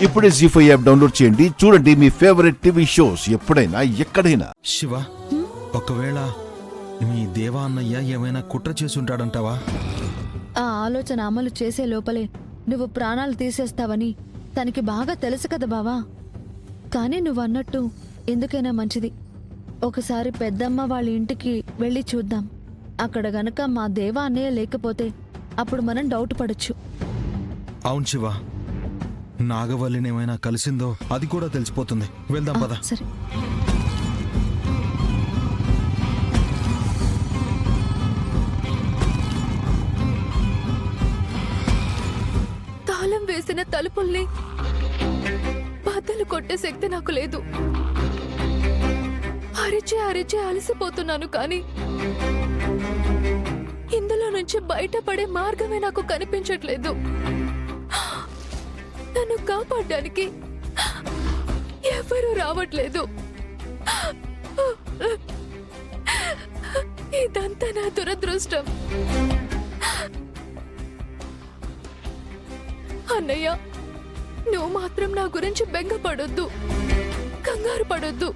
ఇప్పుడే జీ5 app download చేయండి. చూడండి మీ ఫేవరెట్ టీవీ షోస్ ఎప్పుడైనా ఎక్కడైనా. శివ, ఒకవేళ మీ దేవా అన్నయ్య ఏమైనా కుట్ర చేసుంటాడంటావా? ఆ ఆలోచన అమలు చేసే లోపలే నువ్వు ప్రాణాలు తీసేస్తావని తనకి బాగా తెలుసు కదా బావా. కానీ నువ్వన్నట్టు ఎందుకైనా మంచిది, ఒకసారి పెద్దమ్మ వాళ్ళ ఇంటికి వెళ్ళి చూద్దాం. అక్కడ గనక మా దేవా అన్నయ్య లేకపోతే అప్పుడు మనం డౌట్ పడొచ్చు. అవును శివ, నాగవల్లినేమైనా కలిసిందో అది కూడా తెలిసిపోతుంది. వెళ్దాం పద. సరే. తాళం వేసిన తలుపుల్ని బద్దలు కొట్టే శక్తి నాకు లేదు. అరిచి అరిచి అలసిపోతున్నాను, కానీ ఇందులో నుంచి బయటపడే మార్గమే నాకు కనిపించట్లేదు. నన్ను కాపాడడానికి ఎవరూ రావట్లేదు. ఇదంతా నా దురదృష్టం. అన్నయ్య, నువ్వు మాత్రం నా గురించి బెంగపడొద్దు, కంగారు పడొద్దు.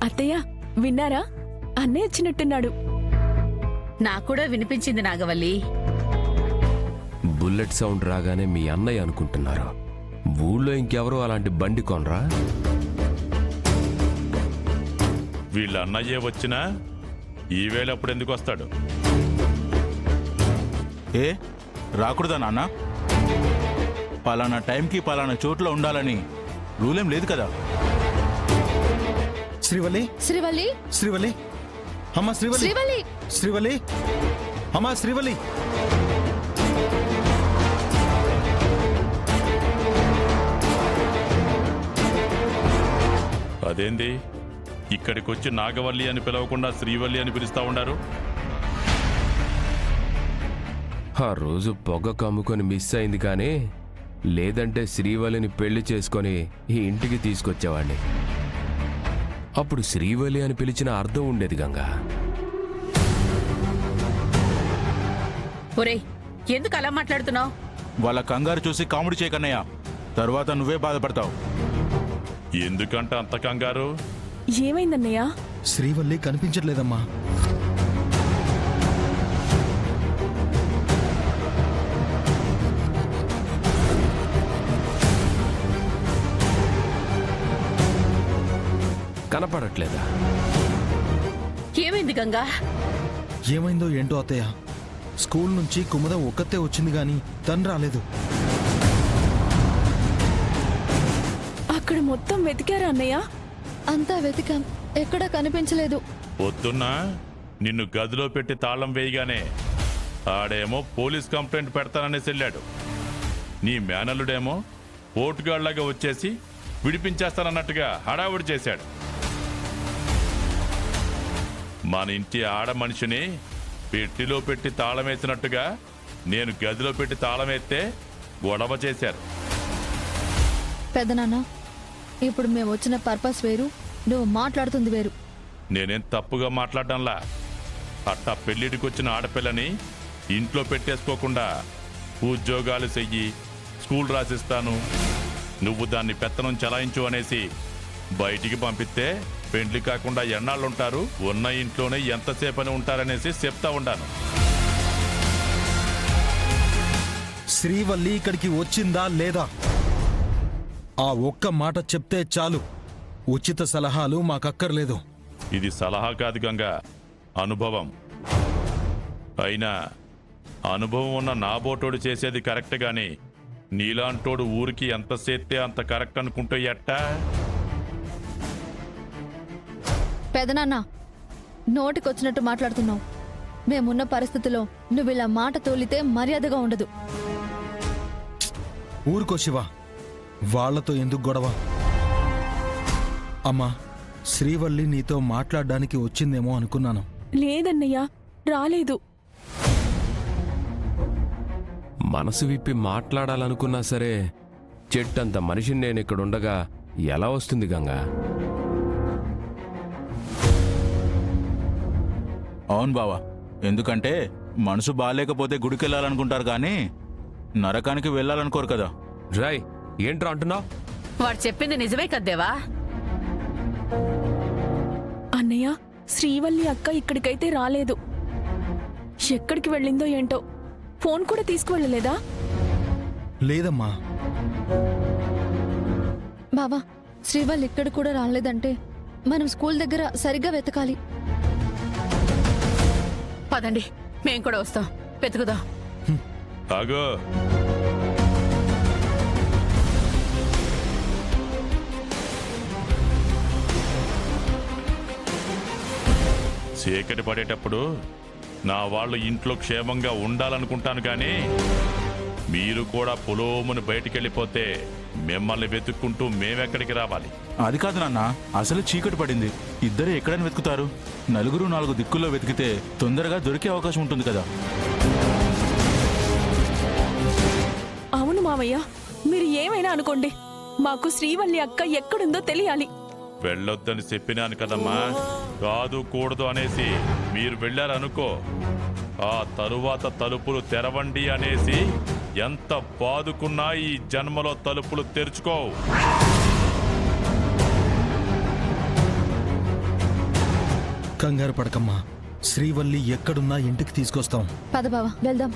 అత్తయ్య, విన్నారా? అన్నయ్య వచ్చినట్టున్నాడు. నాకూడా వినిపించింది నాగవల్లి. బుల్లెట్ సౌండ్ రాగానే మీ అన్నయ్య అనుకుంటున్నారు. ఊళ్ళో ఇంకెవరో అలాంటి బండి కొనరా? వీళ్ళ అన్నయ్యే వచ్చినా ఈవేళప్పుడు ఎందుకు వస్తాడు? ఏ రాకూడదా నాన్న? పలానా టైంకి పలానా చోట్ల ఉండాలని రూలేం లేదు కదా. శ్రీవల్లి, శ్రీవల్లి, శ్రీవల్లి, అమ్మా శ్రీవల్లి, శ్రీవల్లి, శ్రీవల్లి, అమ్మా శ్రీవల్లి. అదేంది ఇక్కడికొచ్చి నాగవల్లి అని పిలవకుండా శ్రీవల్లి అని పిలుస్తా ఉండారు? ఆ రోజు పొగ కమ్ముకొని మిస్ అయింది, కానీ లేదంటే శ్రీవల్లిని పెళ్లి చేసుకొని ఈ ఇంటికి తీసుకొచ్చేవాడిని. అప్పుడు శ్రీవల్లి అని పిలిచిన అర్థం ఉండేది గంగా. ఒరేయ్, ఎందుకు అలా మాట్లాడుతున్నావు? వాళ్ళ కంగారు చూసి కామెడీ చేయకన్నయ్య, తరువాత నువ్వే బాధపడతావు. ఎందుకంట అంత కంగారు? ఏమైందన్నయ్య? శ్రీవల్లి కనిపించట్లేదమ్మా. కనపడట్లేదా? ఏమైంది గంగా? ఏమైందో ఏంటో అత్తయ్య. స్కూల్ నుంచి కుముద ఒక్కతే వచ్చింది గాని తను రాలేదు. అక్కడ మొత్తం వెతికారా అన్నయ్య? అంతా వెతికాం, ఎక్కడా కనిపించలేదు. పొద్దున్న నిన్ను గదిలో పెట్టి తాళం వేయగానే ఆడేమో పోలీస్ కంప్లైంట్ పెడతాననేసి వెళ్ళాడు. నీ మేనల్లుడేమో పోటుగాళ్లాగా వచ్చేసి విడిపించేస్తానన్నట్టుగా హడావుడి చేశాడు. మన ఇంటి ఆడ మనిషిని పెట్టిలో పెట్టి తాళం వేసినట్టుగా నేను గదిలో పెట్టి తాళం వేస్తే గొడవ చేశారు. పెదనాన్న, ఇప్పుడు మేము వచ్చిన పర్పస్ వేరు, నువ్వు మాట్లాడుతుంది వేరు. నేనేం తప్పుగా మాట్లాడడంలా. అట్టా పెళ్లిడికి వచ్చిన ఆడపిల్లని ఇంట్లో పెట్టేసుకోకుండా ఉద్యోగాలు చెయ్యి, స్కూల్ రాసిస్తాను, నువ్వు దాన్ని పెత్తనం చలాయించు అనేసి బయటికి పంపిస్తే పెండ్లి కాకుండా ఎన్నాళ్ళుంటారు, ఉన్న ఇంట్లోనే ఎంతసేపని ఉంటారనేసి చెప్తా ఉండాను. శ్రీవల్లి ఇక్కడికి వచ్చిందా లేదా? ఆ ఒక్క మాట చెప్తే చాలు. ఉచిత సలహాలు మాకక్కర్లేదు. ఇది సలహా కాదు గంగా, అనుభవం. అయినా అనుభవం ఉన్న నాబోటోడు చేసేది కరెక్ట్ గాని నీలాంటోడు ఊరికి ఎంత చేస్తే అంత కరెక్ట్ అనుకుంటే ఎట్టా? పెదనాన్న, నోటికొచ్చినట్టు మాట్లాడుతున్నావు. మేమున్న పరిస్థితిలో నువ్వు ఇలా మాట తోలితే మర్యాదగా ఉండదు. ఊరుకో శివ, వాళ్లతో ఎందుకు గొడవ? అమ్మా, శ్రీవల్లి నీతో మాట్లాడడానికి వచ్చిందేమో అనుకున్నాను. లేదన్నయ్య, రాలేదు. మనసు విప్పి మాట్లాడాలనుకున్నా సరే చెట్టంత మనిషిని నేను ఇక్కడ ఉండగా ఎలా వస్తుంది గంగా? అవును బావా, ఎందుకంటే మనసు బాగాలేకపోతే గుడికి వెళ్ళాలనుకుంటారు కానీ నరకానికి వెళ్ళాలనుకోరు కదా. రాయ్, ఏంట్రా అంటున్నావు? వాడు చెప్పింది నిజమే కద్దేవా? అన్నయ్య, శ్రీవల్లి అక్క ఇక్కడికైతే రాలేదు. ఎక్కడికి వెళ్ళిందో ఏంటో. ఫోన్ కూడా తీసుకువెళ్ళలేదా? లేదమ్మా. బావా, శ్రీవల్ ఇక్కడ కూడా రాలేదంటే మనం స్కూల్ దగ్గర సరిగ్గా వెతకాలి. పదండి, మేం కూడా వస్తాం, వెతుకుదాం. ఆగో, చీకటి పడేటప్పుడు నా వాళ్ళు ఇంట్లో క్షేమంగా ఉండాలనుకుంటాను కానీ మీరు కూడా పొలోమును బయటికెళ్ళిపోతే మిమ్మల్ని వెతుక్కుంటూ మేమెక్కడికి రావాలి? అది కాదు నాన్న, అసలు చీకటి పడింది. ఇద్దరు ఎక్కడని వెతుకుతారు? నలుగురు 4 దిక్కుల్లో వెతికితే తొందరగా దొరికే అవకాశం ఉంటుంది కదా. అవును మావయ్య, మీరు ఏమైనా అనుకోండి, మాకు శ్రీవల్లి అక్క ఎక్కడుందో తెలియాలి. వెళ్ళొద్దని చెప్పినాను కదమ్మా. కాదు కూడదు అనేసి మీరు వెళ్ళారనుకో, ఆ తరువాత తలుపులు తెరవండి అనేసి ఎంత బాదుకున్నా ఈ జన్మలో తలుపులు తెరుచుకోవు. కంగారు పడకమ్మా. శ్రీవల్లి ఎక్కడున్నా ఇంటికి తీసుకొస్తాం. పద బావా, వెళ్దాం.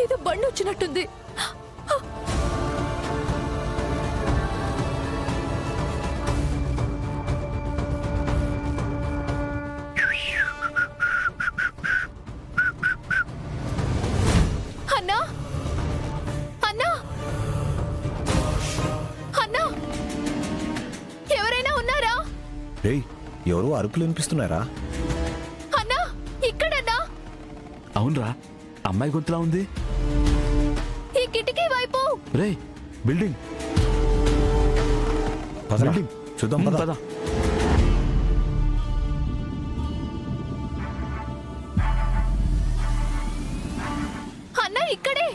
ఏదో బండి వచ్చినట్టుంది. అన్నా, అన్నా, అన్నా, ఎవరైనా ఉన్నారా? రేయ్, ఎవరో అరుపులు వినిపిస్తున్నారా? అన్నా, ఇక్కడన్నా. అవునరా, అమ్మాయి గొంతులా ఉంది. ఈ కిటికీ వైపు. రే, బిల్డింగ్. పదరా, చూద్దాం పద. పద. అన్నా, ఇక్కడే.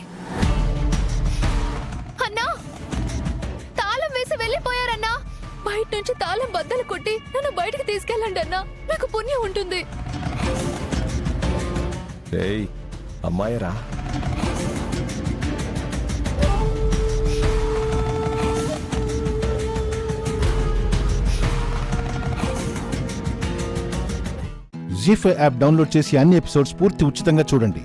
అన్నా, తాళం వేసి వెళ్ళిపోయారన్నా. బయట నుంచి తాళం బద్దలు కొట్టి నన్ను బయటికి తీసుకెళ్ళండి అన్నా, నాకు పుణ్యం ఉంటుంది. రేయ్, అమ్మాయిరా. జీ5 యాప్ డౌన్లోడ్ చేసి అన్ని ఎపిసోడ్స్ పూర్తి ఉచితంగా చూడండి.